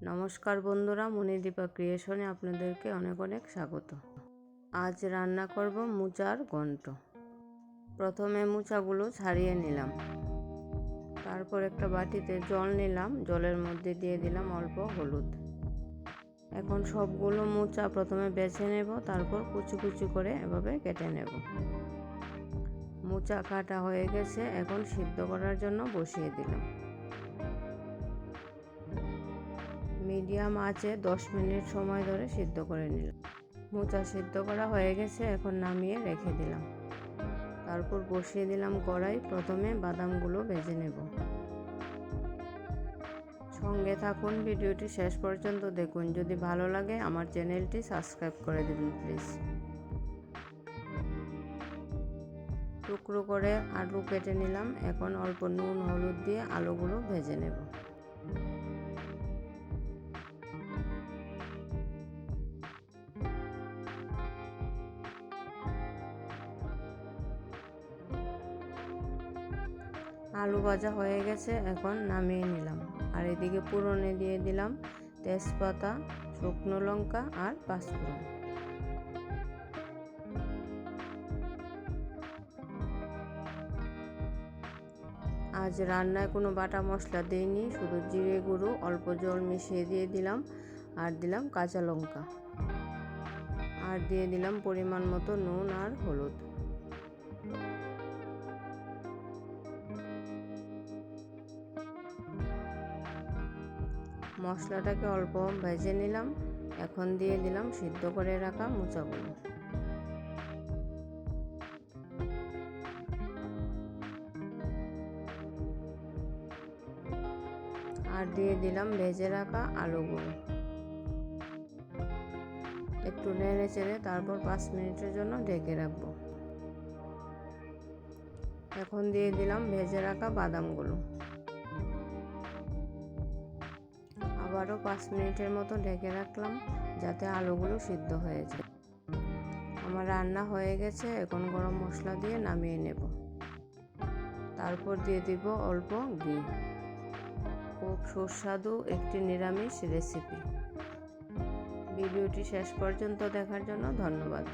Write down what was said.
নমস্কার বন্ধুরা, মণিদীপা ক্রিয়েশনে আপনাদেরকে অনেক অনেক স্বাগত। আজ রান্না করব মোচার ঘন্ট। প্রথমে মোচাগুলো ছাড়িয়ে নিলাম, তারপর একটা বাটিতে জল নিলাম, জলের মধ্যে দিয়ে দিলাম অল্প হলুদ। এখন সবগুলো মোচা প্রথমে বেছে নেব, তারপর কুচি কুচি করে এভাবে কেটে নেব। মোচা কাটা হয়ে গেছে, এখন সিদ্ধ করার জন্য বসিয়ে দিলাম। মিডিয়াম আঁচে 10 মিনিট সময় ধরে সিদ্ধ করে নিলাম। মোচা সিদ্ধ করা হয়ে গেছে, এখন নামিয়ে রেখে দিলাম। তারপর বসিয়ে দিলাম কড়াই, প্রথমে বাদামগুলো ভেজে নেব। সঙ্গে থাকুন, ভিডিওটি শেষ পর্যন্ত দেখুন। যদি ভালো লাগে আমার চ্যানেলটি সাবস্ক্রাইব করে দেবেন প্লিজ। টুকরো করে আলু কেটে নিলাম, এখন অল্প নুন হলুদ দিয়ে আলুগুলো ভেজে নেব। আলু ভাজা হয়ে গেছে, এখন নামিয়ে নিলাম। আর এদিকে পুরনে দিয়ে দিলাম তেজপাতা, শুকনো লঙ্কা আর পাঁচফোড়ন। আজ রান্নায় কোনো বাটা মশলা দিইনি, শুধু জিরে গুঁড়ো অল্প জল মিশিয়ে দিয়ে দিলাম, আর দিলাম কাঁচা লঙ্কা, আর দিয়ে দিলাম পরিমাণ মতো নুন আর হলুদ। মশলাটাকে অল্প ভেজে নিলাম, এখন দিয়ে দিলাম সিদ্ধ করে রাখা মোচাগুলো। আর দিয়ে দিলাম ভেজে রাখা আলুগুলো। একটু নেড়ে চেড়ে তারপর 5 মিনিটের জন্য ঢেকে রাখবো। এখন দিয়ে দিলাম ভেজে রাখা বাদামগুলো। আবারও 5 মিনিটের মতো ঢেকে রাখলাম, যাতে আলুগুলো সিদ্ধ হয়ে যায়। আমার রান্না হয়ে গেছে, এখন গরম মশলা দিয়ে নামিয়ে নেব। তারপর দিয়ে দিব অল্প ঘি। খুব সুস্বাদু একটি নিরামিষ রেসিপি। ভিডিওটি শেষ পর্যন্ত দেখার জন্য ধন্যবাদ।